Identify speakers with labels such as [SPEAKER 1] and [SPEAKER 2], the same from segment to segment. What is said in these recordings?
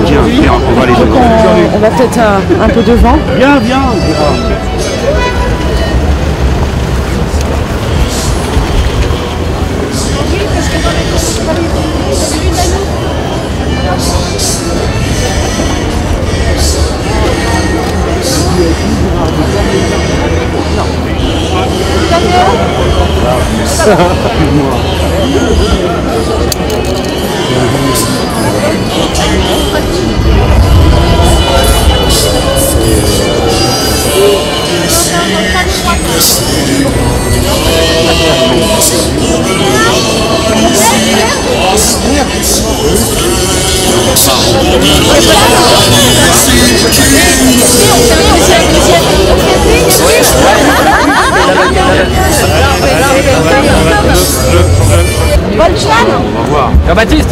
[SPEAKER 1] Viens, on va aller devant.
[SPEAKER 2] On va peut-être un peu devant.
[SPEAKER 1] Viens.
[SPEAKER 3] Jean-Baptiste.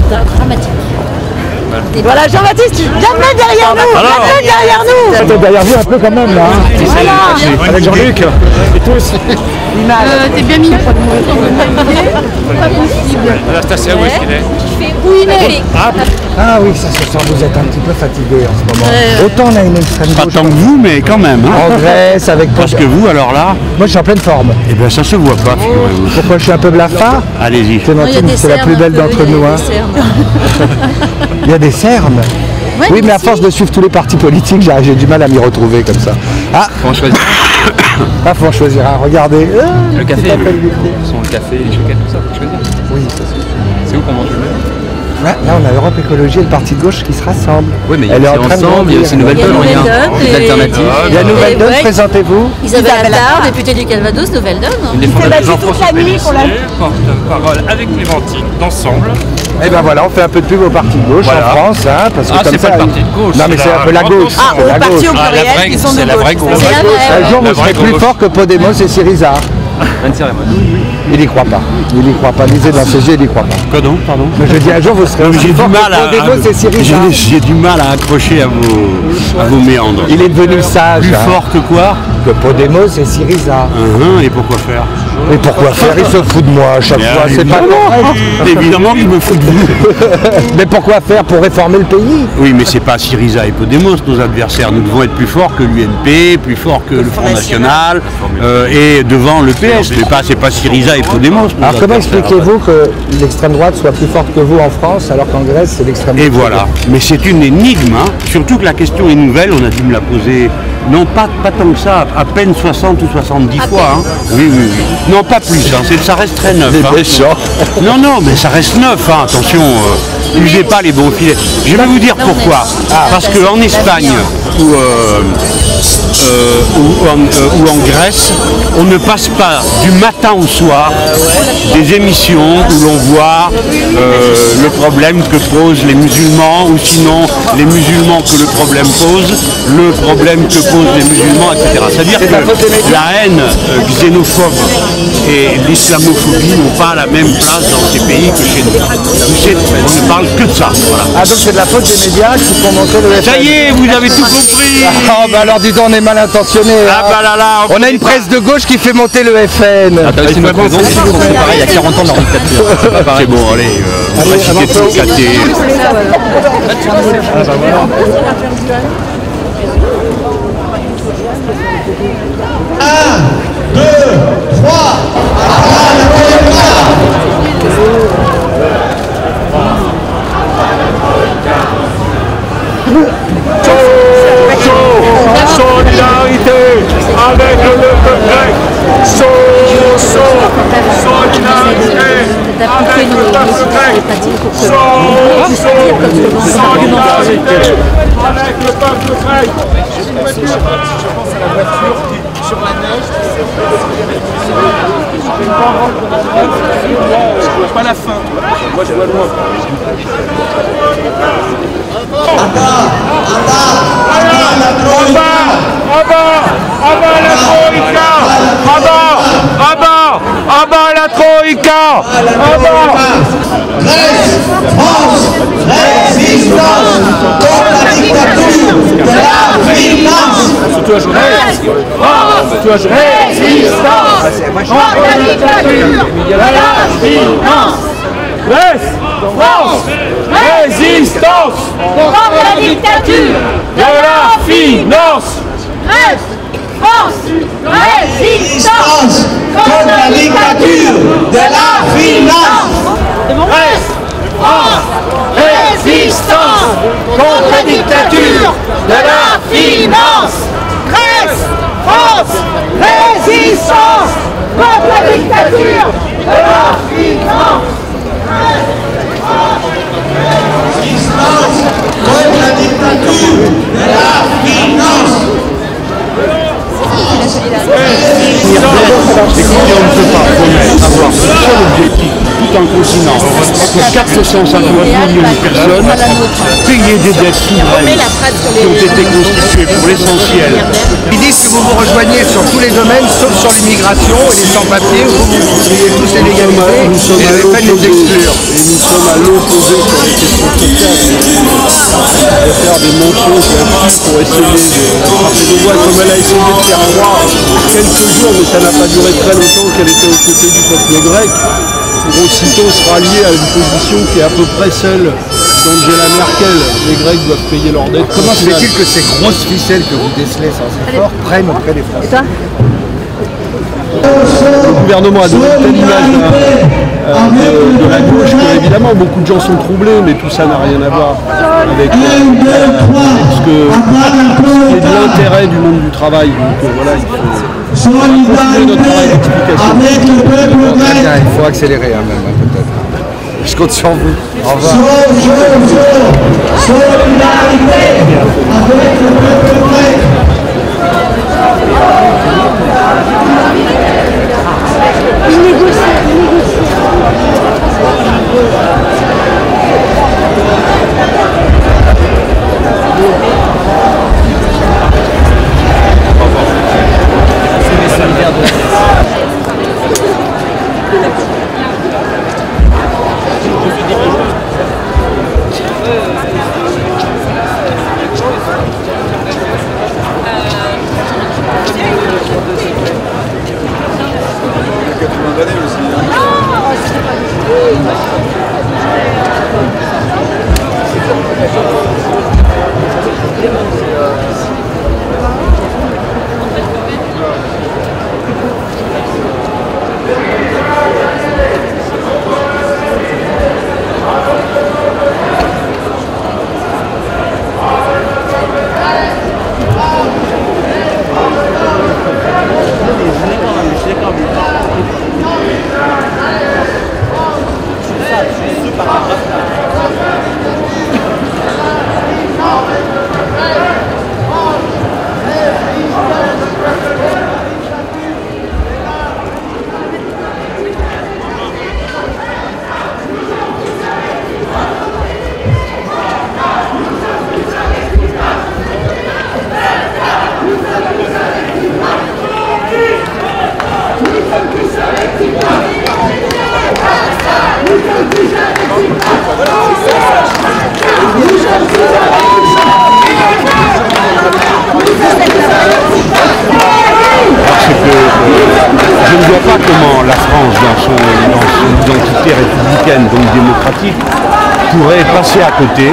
[SPEAKER 2] Voilà Jean-Baptiste, jamais derrière nous. Jamais derrière nous.
[SPEAKER 4] T'es derrière vous un peu quand même là. Voilà. Avec Jean-Luc et tous.
[SPEAKER 2] T'es bien mis. Pas possible.
[SPEAKER 3] Anastasia, où est-ce qu'il est?
[SPEAKER 2] Où il est?
[SPEAKER 4] Ah oui, ça se sent, vous êtes un petit peu fatigué en ce moment. Autant on a une extrême
[SPEAKER 1] Pas
[SPEAKER 4] gauche
[SPEAKER 1] tant que vous, mais quand même. Hein.
[SPEAKER 4] en Grèce avec...
[SPEAKER 1] Parce que vous, alors là,
[SPEAKER 4] Moi je suis en pleine forme.
[SPEAKER 1] eh bien ça se voit pas, figurez-vous.
[SPEAKER 4] Pourquoi je suis un peu blafard?
[SPEAKER 1] Allez-y.
[SPEAKER 4] Clémentine, c'est la plus belle d'entre nous. Hein. Il y a des cernes. Oui, mais à force de suivre tous les partis politiques, j'ai du mal à m'y retrouver comme ça. Ah,
[SPEAKER 3] Faut en choisir.
[SPEAKER 4] ah faut en choisir un. Regardez.
[SPEAKER 3] Le café, le café, les choquettes, tout ça, faut choisir.
[SPEAKER 4] Oui.
[SPEAKER 3] C'est où qu'on mange le même?
[SPEAKER 4] Là, on a Europe Écologie et le parti de gauche qui se rassemblent.
[SPEAKER 3] Oui, mais il y
[SPEAKER 4] Elle est
[SPEAKER 3] a
[SPEAKER 4] en train de
[SPEAKER 3] ensemble, il y a aussi Nouvelle Donne en lien. Des alternatives.
[SPEAKER 4] Il y a Nouvelle Donne, présentez-vous.
[SPEAKER 5] Isabelle Attard, députée du Calvados, Nouvelle Donne.
[SPEAKER 3] Une des fondateurs Jean-François
[SPEAKER 2] Pelletier,
[SPEAKER 6] porte-parole avec Clémentine d'ensemble.
[SPEAKER 4] Et ben voilà, on fait un peu de pub au parti de gauche en France, hein, parce que
[SPEAKER 6] Ah,
[SPEAKER 4] comme
[SPEAKER 6] c'est
[SPEAKER 4] ça.
[SPEAKER 6] pas le parti de gauche.
[SPEAKER 4] Non, mais c'est un peu la gauche.
[SPEAKER 2] Ah,
[SPEAKER 4] c'est
[SPEAKER 2] au
[SPEAKER 4] la
[SPEAKER 2] parti
[SPEAKER 4] gauche.
[SPEAKER 2] au pluriel qui sont de gauche.
[SPEAKER 6] gauche.
[SPEAKER 5] C'est la vraie.
[SPEAKER 4] Un jour,
[SPEAKER 6] La
[SPEAKER 4] vous serez
[SPEAKER 6] vraie
[SPEAKER 4] plus
[SPEAKER 6] gauche.
[SPEAKER 4] fort que Podemos et Syriza.
[SPEAKER 3] Anne Cérémonie.
[SPEAKER 4] Il y croit pas. Il y croit pas. Lisez dans ses yeux, il y croit pas.
[SPEAKER 1] Quoi donc, pardon?
[SPEAKER 4] Mais je dis un jour, vous serez
[SPEAKER 1] J'ai
[SPEAKER 4] aussi
[SPEAKER 1] du
[SPEAKER 4] fort
[SPEAKER 1] mal
[SPEAKER 4] que Podemos et Syriza.
[SPEAKER 1] j'ai du mal à accrocher à vos méandres.
[SPEAKER 4] Il est devenu sage.
[SPEAKER 1] Plus
[SPEAKER 4] hein,
[SPEAKER 1] fort que quoi?
[SPEAKER 4] que Podemos et Syriza.
[SPEAKER 1] Et pourquoi faire?
[SPEAKER 4] Et pourquoi faire? Il se fout de moi à chaque fois. C'est pas normal.
[SPEAKER 1] Évidemment que je me fous de vous.
[SPEAKER 4] Mais pourquoi faire? Pour réformer le pays?
[SPEAKER 1] Oui, mais c'est pas Syriza et Podemos nos adversaires. Nous devons être plus forts que l'UMP, plus forts que le Front National et devant le PS. C'est pas Syriza et Podemos. nos
[SPEAKER 4] Alors comment
[SPEAKER 1] adversaires.
[SPEAKER 4] expliquez-vous que l'extrême droite soit plus forte que vous en France alors qu'en Grèce c'est l'extrême droite?
[SPEAKER 1] Et voilà. Mais c'est une énigme, hein. Surtout que la question est nouvelle. On a dû me la poser, non pas tant que ça, à peine 60 ou 70 fois. Hein. Oui. Non, pas plus. Hein. Ça reste très neuf. Hein. Non, mais ça reste neuf. Hein. Attention, usez pas les bons filets. Je vais vous dire pourquoi. Parce qu'en Espagne ou en Grèce, on ne passe pas du matin au soir des émissions où l'on voit le problème que posent les musulmans, ou sinon les musulmans que le problème pose, le problème que posent les musulmans, etc. C'est-à-dire que la haine xénophobe et l'islamophobie n'ont pas la même place dans ces pays que chez nous. On ne parle que de ça. Voilà.
[SPEAKER 4] Ah donc c'est de la faute des médias qui font monter le FN.
[SPEAKER 1] Ça y est, vous avez tout compris.
[SPEAKER 4] Ah bah alors dis donc on est mal intentionné.
[SPEAKER 1] Ah bah là,
[SPEAKER 4] On a une presse de gauche qui fait monter le FN.
[SPEAKER 3] Ah, t'as aussi notre raison, c'est pareil, il y a 40 ans de leur dictature. C'est pas pareil.
[SPEAKER 1] c'est bon, allez, on va citer tout le caté.
[SPEAKER 6] Solidarité avec le peuple grec. Solidarité avec le peuple grec. Solidarité avec le peuple grec.
[SPEAKER 4] Je pense à la voiture sur la neige. Je vois pas la fin. Moi je vois loin.
[SPEAKER 6] La Troïka!
[SPEAKER 7] Grèce, France, résistance contre la dictature de la finance.
[SPEAKER 4] Surtout à journaliste.
[SPEAKER 7] Résistance contre la dictature de la finance.
[SPEAKER 6] Grèce! France! Résistance! Résistance
[SPEAKER 2] contre la dictature
[SPEAKER 6] de la finance.
[SPEAKER 2] Grèce, France, résistance
[SPEAKER 7] contre la dictature de la finance.
[SPEAKER 6] Grèce, France, résistance contre la dictature de la finance.
[SPEAKER 2] Grèce, France, résistance contre la dictature de la finance.
[SPEAKER 7] Résistance contre la dictature de la finance.
[SPEAKER 1] C'est qu'on ne peut pas promettre avoir un seul objectif, tout un continent, pour 450 millions de personnes, payer des dettes souveraines qui ont été constituées pour l'essentiel.
[SPEAKER 4] Ils disent que vous vous rejoignez sur tous les domaines, sauf sur l'immigration et les sans-papiers, où vous voudriez tous les légaliser et les faites les exclure.
[SPEAKER 1] Et nous sommes à l'opposé sur les questions sociales. De faire des mensonges là-dessus pour essayer de rattraper nos voix, comme elle a essayé de faire croire quelques jours, mais ça n'a pas duré très longtemps qu'elle était aux côtés du peuple grec, pour aussitôt se rallier à une position qui est à peu près celle d'Angela Merkel. Les Grecs doivent payer leurs dettes.
[SPEAKER 4] Comment se fait-il que ces grosses ficelles que vous décelez sans effort prennent auprès des Français?
[SPEAKER 1] Le gouvernement a donné une telle image de la gauche que évidemment beaucoup de gens sont troublés, mais tout ça n'a rien à voir avec ce qui est de l'intérêt du monde du travail. Donc voilà, il faut continuer notre travail d'explication.
[SPEAKER 4] Très bien, il faut accélérer même peut-être. Je compte sur vous. Au revoir.
[SPEAKER 7] Solidarité avec le peuple grec.
[SPEAKER 1] Je ne vois pas comment la France, dans son identité républicaine, donc démocratique, pourrait passer à côté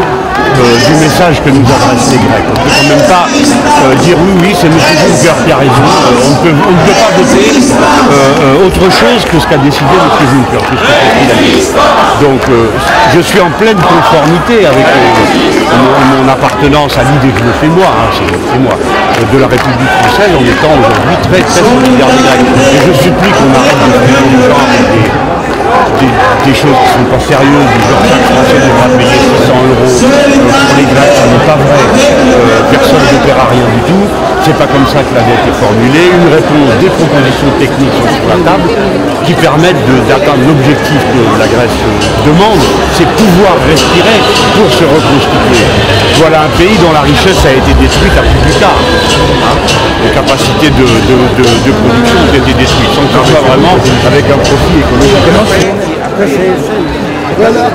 [SPEAKER 1] du message que nous adressent les Grecs. On ne peut quand même pas dire oui, c'est M. Juncker qui a raison. On ne peut pas voter autre chose que ce qu'a décidé M. Juncker. Donc je suis en pleine conformité avec mon appartenance à l'idée que je me fais moi, c'est moi, de la République française en étant aujourd'hui très solidaire des Grecs. Et je supplie qu'on arrête de faire les gens avec des choses qui ne sont pas sérieuses, du genre chaque Français devra payer 600 € pour les Grecs, ça n'est pas vrai, personne ne paiera rien du tout, c'est pas comme ça que la dette est formulée, une réponse, des propositions techniques sont sur la table qui permettent d'atteindre l'objectif que la Grèce demande, c'est pouvoir respirer pour se reconstituer. Voilà un pays dont la richesse a été détruite à plus tard. Les capacités de production ont été détruites, sans que ce soit vraiment avec un profit économique.
[SPEAKER 4] Voilà.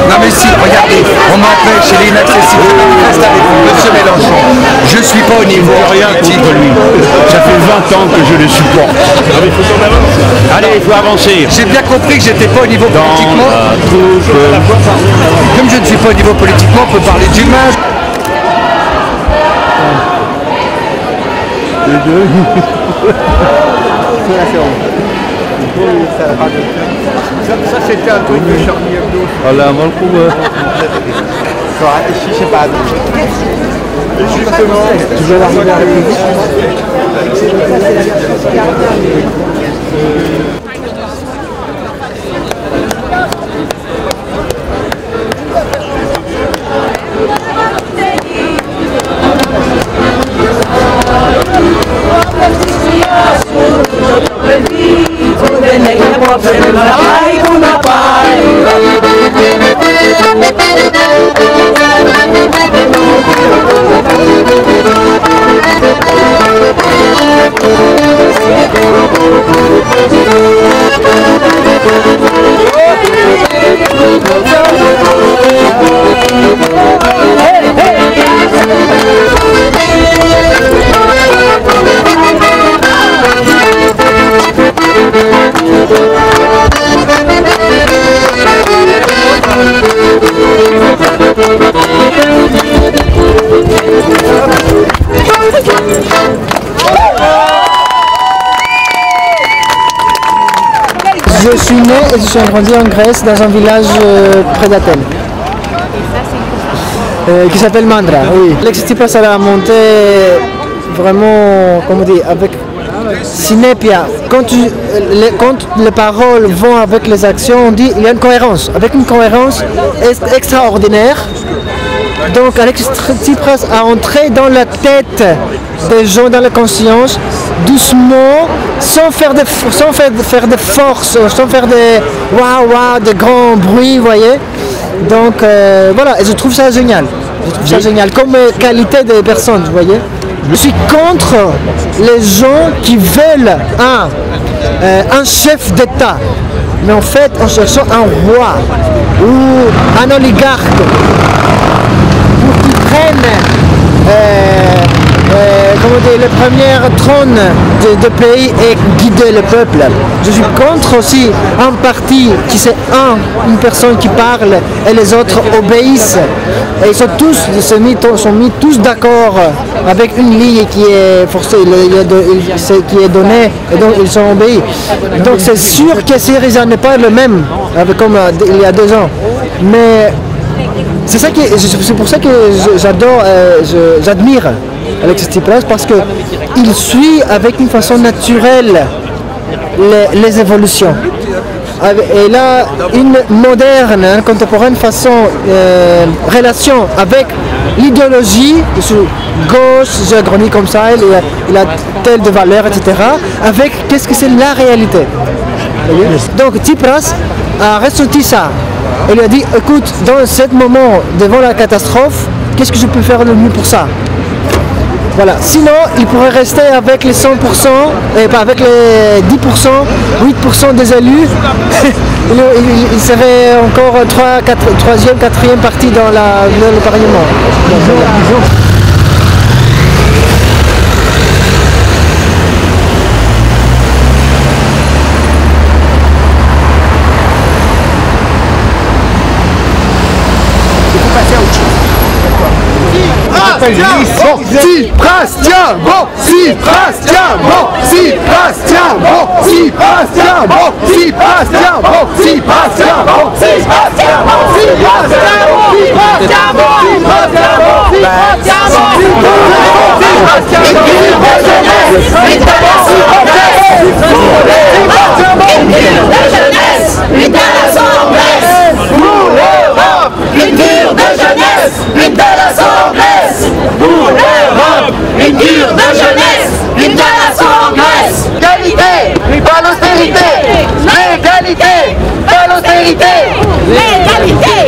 [SPEAKER 4] Non mais si, regardez, on m'appelle chez l'inaccessible, Monsieur Mélenchon, je suis pas au niveau
[SPEAKER 1] rien contre lui. Ça fait 20 ans que je le supporte. Allez, il faut avancer.
[SPEAKER 4] J'ai bien compris que j'étais pas au niveau politiquement. Comme je ne suis pas au niveau politiquement, on peut parler d'humain.
[SPEAKER 6] Ça c'était un truc de Charlie Hebdo.
[SPEAKER 3] Voilà, moi le coup.
[SPEAKER 6] Je sais pas. Justement,
[SPEAKER 4] Tu veux l'arriver à la musique? Je suis né et je suis grandi en Grèce dans un village près d'Athènes qui s'appelle Mandra. Oui. Alexis Tsipras a monté vraiment, comment dire, avec synépia. Quand les paroles vont avec les actions, on dit il y a une cohérence, avec une cohérence extraordinaire. Donc Alexis Tsipras a entré dans la tête des gens, dans la conscience, doucement, sans faire de force, sans faire des waouh, de grands bruits, vous voyez. Donc voilà, et je trouve ça génial. Je trouve ça génial, comme qualité des personnes, vous voyez. Je suis contre les gens qui veulent un chef d'État, mais en fait en cherchant un roi ou un oligarque pour qu'ils prennent comment dire, le premier trône de pays et guider le peuple. Je suis contre aussi un parti qui c'est une personne qui parle et les autres obéissent. Et ils sont mis tous d'accord avec une ligne qui est forcée, qui est donnée, et donc ils sont obéis. Donc c'est sûr que Syriza n'est pas le même comme il y a 2 ans. Mais c'est pour ça que j'admire Alexis Tsipras, parce qu'il suit avec une façon naturelle les évolutions. Et là, une moderne, contemporaine façon, relation avec l'idéologie, gauche, j'ai grandi comme ça, il a telle de valeur, etc. Avec qu'est-ce que c'est la réalité. Donc Tsipras a ressenti ça. Il lui a dit, écoute, dans ce moment, devant la catastrophe, qu'est-ce que je peux faire le mieux pour ça? Voilà. Sinon, il pourrait rester avec les 100%, et pas avec les 10%, 8% des élus. il serait encore 3e, 4e parti dans le Parlement.
[SPEAKER 8] Tsipras, tiens bon, Tsipras, tiens bon, Tsipras, tiens bon, Tsipras, tiens bon, Tsipras, tiens bon, Tsipras, tiens bon, Tsipras, tiens bon, Tsipras, tiens bon, Tsipras, tiens bon, Tsipras, tiens bon, Tsipras, tiens bon, Tsipras, tiens bon, une cure de jeunesse, une thalasso en Grèce. Pour l'Europe, une cure de jeunesse, une thalasso en Grèce. Égalité, pas l'austérité. L'égalité, pas l'austérité. L'égalité,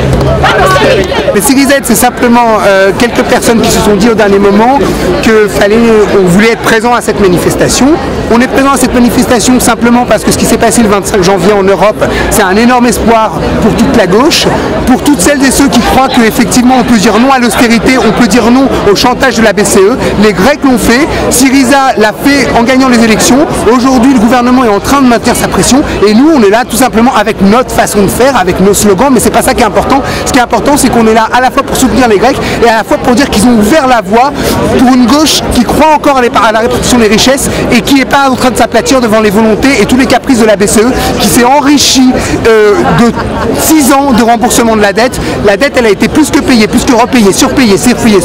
[SPEAKER 8] pas l'austérité.
[SPEAKER 9] Mais Syriza, c'est simplement quelques personnes qui se sont dit au dernier moment qu'on voulait être présent à cette manifestation. On est présent à cette manifestation simplement parce que ce qui s'est passé le 25 janvier en Europe, c'est un énorme espoir pour toute la gauche, pour toutes celles et ceux qui croient qu'effectivement on peut dire non à l'austérité, on peut dire non au chantage de la BCE. Les Grecs l'ont fait, Syriza l'a fait en gagnant les élections. Aujourd'hui, le gouvernement est en train de maintenir sa pression et nous, on est là tout simplement avec notre façon de faire, avec nos slogans, mais c'est pas ça qui est important. Ce qui est important, c'est qu'on est là à la fois pour soutenir les Grecs et à la fois pour dire qu'ils ont ouvert la voie pour une gauche qui croit encore à la répartition des richesses et qui n'est pas en train de s'aplatir devant les volontés et tous les caprices de la BCE, qui s'est enrichie de 6 ans de remboursement de la dette. La dette, elle a été plus que payée, plus que repayée, surpayée, surpayée.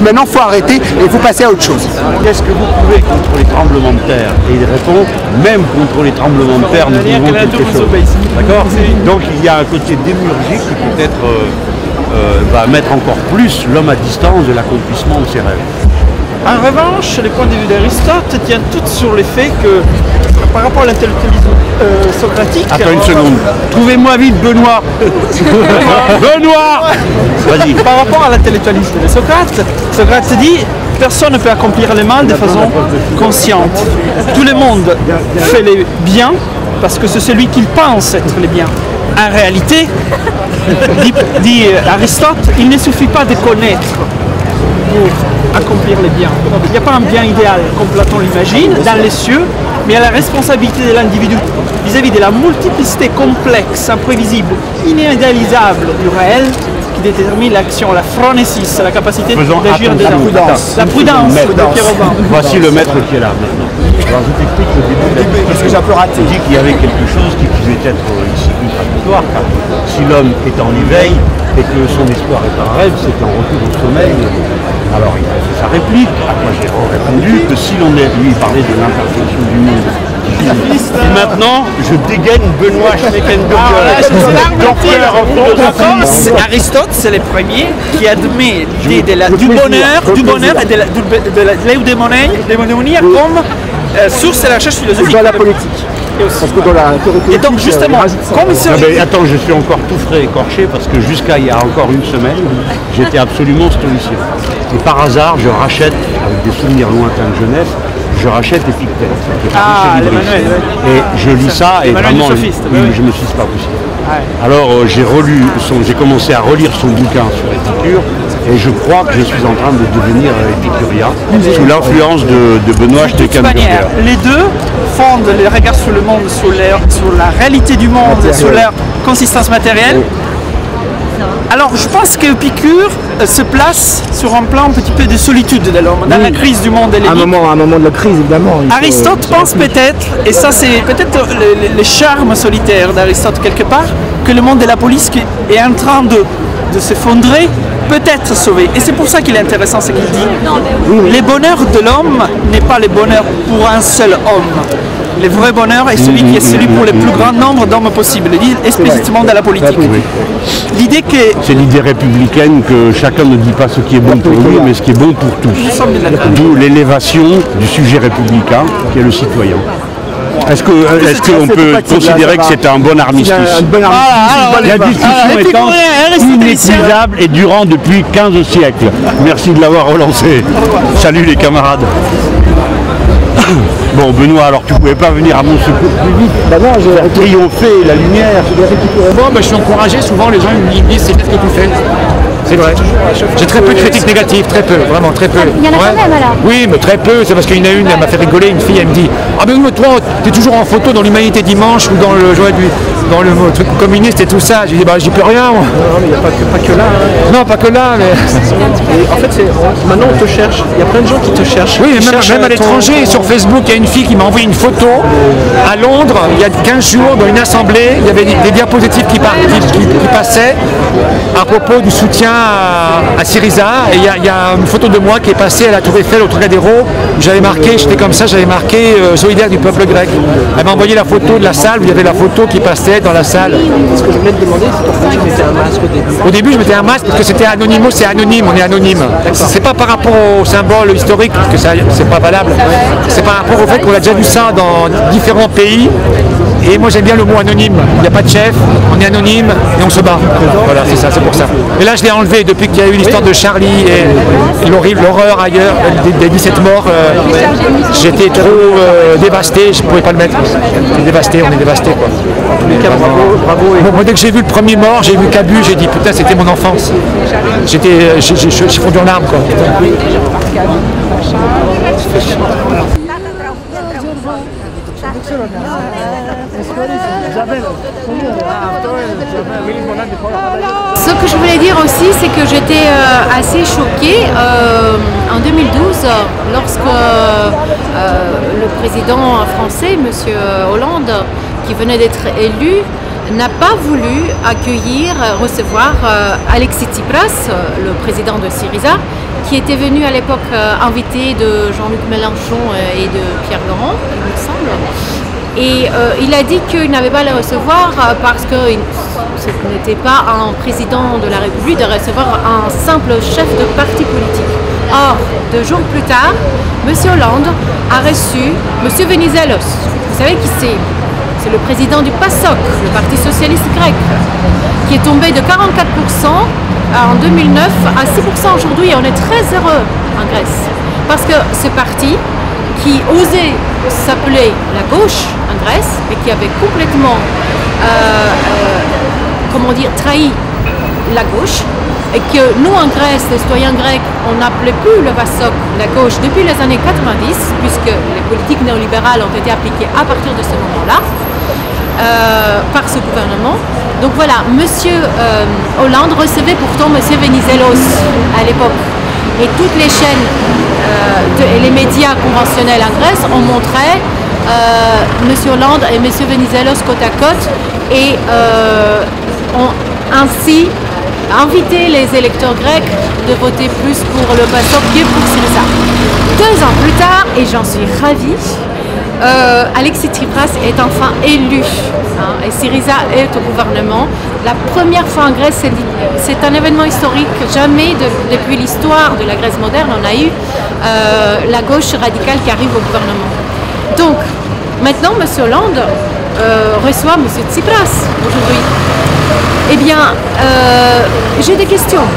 [SPEAKER 9] Maintenant, il faut arrêter et il faut passer à autre chose.
[SPEAKER 1] Qu'est-ce que vous pouvez contre les tremblements de terre? Et il répond, même contre les tremblements de terre, nous pouvons quelque chose. D'accord? Donc il y a un côté démiurgique qui peut-être va mettre encore plus l'homme à distance de l'accomplissement de ses rêves.
[SPEAKER 10] En revanche, les points de vue d'Aristote tiennent toutes sur le fait que, par rapport à l'intellectualisme socratique...
[SPEAKER 1] Attends une seconde. Trouvez-moi vite Benoît. Benoît. Vas-y.
[SPEAKER 10] Par rapport à l'intellectualisme de Socrate, Socrate dit « Personne ne peut accomplir le mal de façon consciente. Tout le monde fait les biens parce que c'est celui qu'il pense être les biens. En réalité, dit Aristote, il ne suffit pas de connaître pour accomplir les biens. Il n'y a pas un bien idéal comme Platon l'imagine dans les cieux, mais il y a la responsabilité de l'individu vis-à-vis de la multiplicité complexe, imprévisible, inédalisable du réel qui détermine l'action, la phronésis, la capacité d'agir de la prudence. La prudence de Pierre Aubin.
[SPEAKER 1] Voici le maître qui est là maintenant. Alors je t'explique le début parce que j'ai un peu raté. Il dit qu'il y avait quelque chose qui pouvait être ici contradictoire, car si l'homme est en éveil et que son espoir est un rêve, c'est un retour au sommeil. Alors il a fait sa réplique, à quoi j'ai répondu que si l'on est, lui, parlait de l'imperfection du monde. Et maintenant, je dégaine Benoît Schmeckenberger.
[SPEAKER 10] Aristote, c'est le premier qui admet l'idée du bonheur et de l'eudémonia comme source de la recherche philosophique.
[SPEAKER 8] Dans la politique.
[SPEAKER 10] Et donc justement, comme il
[SPEAKER 1] attends, je suis encore tout frais écorché parce que jusqu'à il y a encore une semaine, j'étais absolument stoïcien. Et par hasard, je rachète, avec des souvenirs lointains de jeunesse, je rachète Épictète. Et je lis ça et vraiment, je me suis dit pas possible. Alors j'ai commencé à relire son bouquin sur l'épicure et je crois que je suis en train de devenir épicurien sous l'influence de Benoît Schmeckenberger.
[SPEAKER 10] Les deux fondent les regards sur le monde, sur la réalité du monde, sur leur consistance matérielle. Alors je pense qu'Épicure se place sur un plan un petit peu de solitude de l'homme, dans la crise du monde hellénique.
[SPEAKER 8] Un moment de la crise, évidemment.
[SPEAKER 10] Aristote pense peut-être, et ça c'est peut-être le charme solitaire d'Aristote quelque part, que le monde de la police qui est en train de s'effondrer peut être sauvé. Et c'est pour ça qu'il est intéressant ce qu'il dit. Le bonheur de l'homme n'est pas le bonheur pour un seul homme. Le vrai bonheur est celui qui est celui pour le plus grand nombre d'hommes possible, dit explicitement dans la politique. L'idée que...
[SPEAKER 1] C'est l'idée républicaine que chacun ne dit pas ce qui est bon pour lui, mais ce qui est bon pour tous. D'où l'élévation du sujet républicain, qui est le citoyen. Est-ce qu'on peut considérer que c'est un bon armistice? La discussion étant inépuisable et durant depuis 15 siècles. Merci de l'avoir relancé. Salut les camarades. Bon Benoît, alors tu pouvais pas venir à mon secours plus vite?
[SPEAKER 9] Bah non, j'ai
[SPEAKER 1] triompher la lumière.
[SPEAKER 3] Bon, je suis encouragé, souvent les gens ils me disent c'est bien ce que tu fais. C'est vrai. J'ai très peu de critiques négatives, très peu, vraiment très peu.
[SPEAKER 2] Il y en a quand même alors.
[SPEAKER 3] Oui, mais très peu. C'est parce qu'il y en a une, elle m'a fait rigoler, une fille, elle me dit ah ben toi, t'es toujours en photo dans l'Humanité Dimanche ou dans le truc communiste et tout ça. J'ai dit bah j'y peux rien. Moi.
[SPEAKER 10] Non, mais il n'y a pas que là. Hein.
[SPEAKER 3] Non, pas que là, mais.
[SPEAKER 10] En fait, maintenant on te cherche. Il y a plein de gens qui te cherchent.
[SPEAKER 3] Oui, même à l'étranger, sur Facebook, il y a une fille qui m'a envoyé une photo à Londres, il y a 15 jours, dans une assemblée, il y avait des diapositives qui passaient à propos du soutien à Syriza, et il y a une photo de moi qui est passée à la Tour Eiffel, au Trocadéro, où j'avais marqué, j'étais comme ça, j'avais marqué solidaire du peuple grec. Elle m'a envoyé la photo de la salle, où il y avait la photo qui passait dans la salle.
[SPEAKER 10] Ce que je voulais te demander, c'est pourquoi tu mettais un masque au début.
[SPEAKER 3] Au début, je mettais un masque parce que c'était anonymous, c'est anonyme, on est anonyme. C'est pas par rapport au symbole historique, parce que ça, c'est pas valable. C'est par rapport au fait qu'on a déjà vu ça dans différents pays. Et moi j'aime bien le mot anonyme. Il n'y a pas de chef, on est anonyme et on se bat. Voilà, c'est ça, c'est pour ça. Et là je l'ai enlevé depuis qu'il y a eu l'histoire de Charlie et l'horreur ailleurs, des 17 morts. J'étais trop dévasté, je ne pouvais pas le mettre. J'étais dévasté, on est dévasté quoi.
[SPEAKER 10] En tous les cas, bravo.
[SPEAKER 3] Moi dès que j'ai vu le premier mort, j'ai vu Cabu, j'ai dit putain c'était mon enfance. J'ai fondu en larmes quoi.
[SPEAKER 5] Ce que je voulais dire aussi, c'est que j'étais assez choquée en 2012 lorsque le président français, M. Hollande, qui venait d'être élu, n'a pas voulu recevoir Alexis Tsipras, le président de Syriza, qui était venu à l'époque invité de Jean-Luc Mélenchon et de Pierre Laurent, il me semble. Et il a dit qu'il n'avait pas à le recevoir parce que ce n'était pas un président de la République de recevoir un simple chef de parti politique. Or, 2 jours plus tard, M. Hollande a reçu M. Venizelos. Vous savez qui c'est? C'est le président du PASOK, le Parti Socialiste Grec, qui est tombé de 44% en 2009 à 6% aujourd'hui. Et on est très heureux en Grèce. Parce que ce parti, qui osait s'appeler la gauche en Grèce, et qui avait complètement trahi la gauche, et que nous en Grèce, les citoyens grecs, on n'appelait plus le PASOK la gauche depuis les années 90, puisque les politiques néolibérales ont été appliquées à partir de ce moment-là, par ce gouvernement. Donc voilà, M. Hollande recevait pourtant M. Venizelos à l'époque. Et toutes les chaînes et les médias conventionnels en Grèce ont montré M. Hollande et M. Venizelos côte à côte et ont ainsi invité les électeurs grecs de voter plus pour le PASOK que pour Syriza. 2 ans plus tard, et j'en suis ravie, Alexis Tsipras est enfin élu et Syriza est au gouvernement. La première fois en Grèce, c'est un événement historique. Jamais depuis l'histoire de la Grèce moderne, on a eu la gauche radicale qui arrive au gouvernement. Donc, maintenant, M. Hollande reçoit M. Tsipras aujourd'hui. Eh bien, j'ai des questions.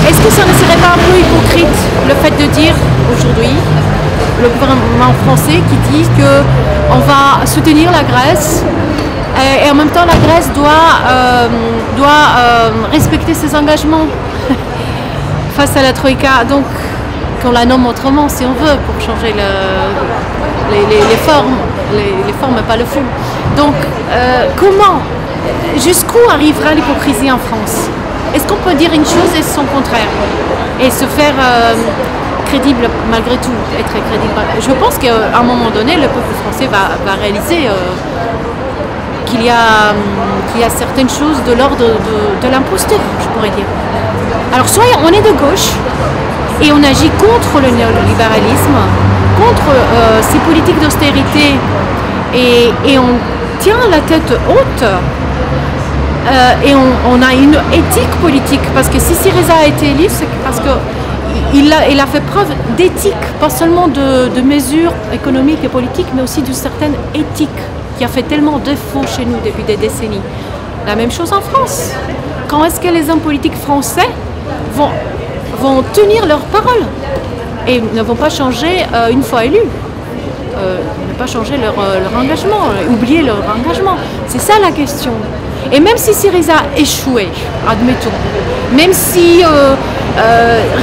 [SPEAKER 5] Est-ce que ça ne serait pas un peu hypocrite le fait de dire aujourd'hui, le gouvernement français qui dit qu'on va soutenir la Grèce et en même temps la Grèce doit respecter ses engagements face à la Troïka, donc qu'on la nomme autrement si on veut pour changer les formes pas le fond. Donc jusqu'où arrivera l'hypocrisie en France? Est-ce qu'on peut dire une chose et son contraire et se faire crédible malgré tout, être crédible? Je pense qu'à un moment donné, le peuple français va réaliser qu'il y a certaines choses de l'ordre de l'imposture, je pourrais dire. Alors soit on est de gauche et on agit contre le néolibéralisme, contre ces politiques d'austérité et on tient la tête haute et on a une éthique politique, parce que si Syriza a été élu, c'est parce que il a fait preuve d'éthique, pas seulement de mesures économiques et politiques, mais aussi d'une certaine éthique qui a fait tellement défaut chez nous depuis des décennies. La même chose en France. Quand est-ce que les hommes politiques français vont tenir leurs paroles et ne vont pas changer une fois élus, ne pas changer leur engagement, oublier leur engagement. C'est ça la question. Et même si Syriza a échoué, admettons, même si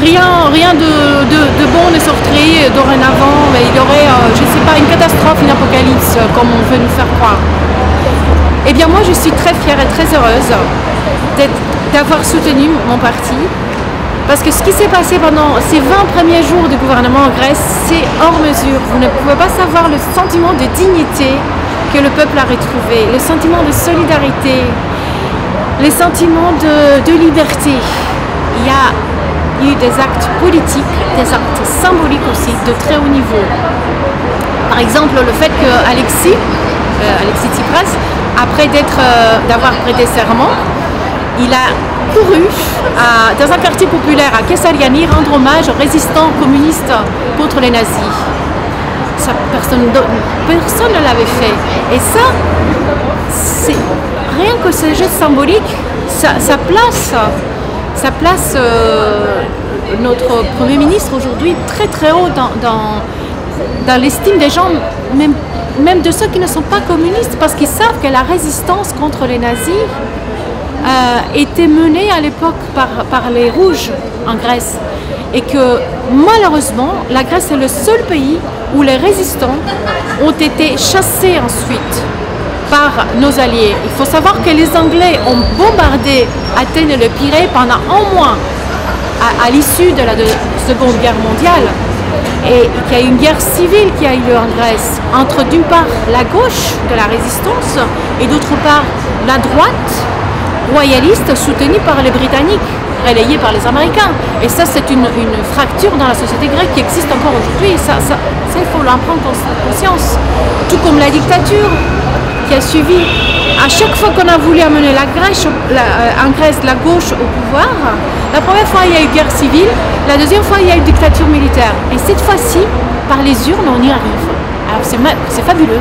[SPEAKER 5] rien de bon ne sortirait dorénavant, mais il y aurait, je ne sais pas, une catastrophe, une apocalypse, comme on veut nous faire croire, eh bien moi je suis très fière et très heureuse d'avoir soutenu mon parti, parce que ce qui s'est passé pendant ces 20 premiers jours du gouvernement en Grèce, c'est hors mesure. Vous ne pouvez pas savoir le sentiment de dignité que le peuple a retrouvé, le sentiment de solidarité, les sentiments de liberté. Il y a eu des actes politiques, des actes symboliques aussi, de très haut niveau. Par exemple, le fait que Alexis Tsipras, après d'avoir prêté serment, il a couru dans un quartier populaire à Kessariani rendre hommage aux résistants communistes contre les nazis. Ça, personne ne l'avait fait. Et ça, c'est rien que ce geste symbolique, ça place notre Premier ministre aujourd'hui très très haut dans l'estime des gens, même de ceux qui ne sont pas communistes, parce qu'ils savent que la résistance contre les nazis était menée à l'époque par les Rouges en Grèce. Et que malheureusement, la Grèce est le seul pays où les résistants ont été chassés ensuite par nos alliés. Il faut savoir que les Anglais ont bombardé Athènes et le Pirée pendant un mois à l'issue de la Seconde Guerre mondiale. Et qu'il y a eu une guerre civile qui a eu lieu en Grèce entre d'une part la gauche de la résistance et d'autre part la droite royaliste soutenue par les Britanniques, relayée par les Américains. Et ça, c'est une fracture dans la société grecque qui existe encore aujourd'hui. Ça, il faut en prendre conscience. Tout comme la dictature qui a suivi. À chaque fois qu'on a voulu amener en Grèce la gauche au pouvoir, la première fois il y a eu guerre civile, la deuxième fois il y a eu dictature militaire. Et cette fois-ci, par les urnes, on y arrive. Alors c'est fabuleux.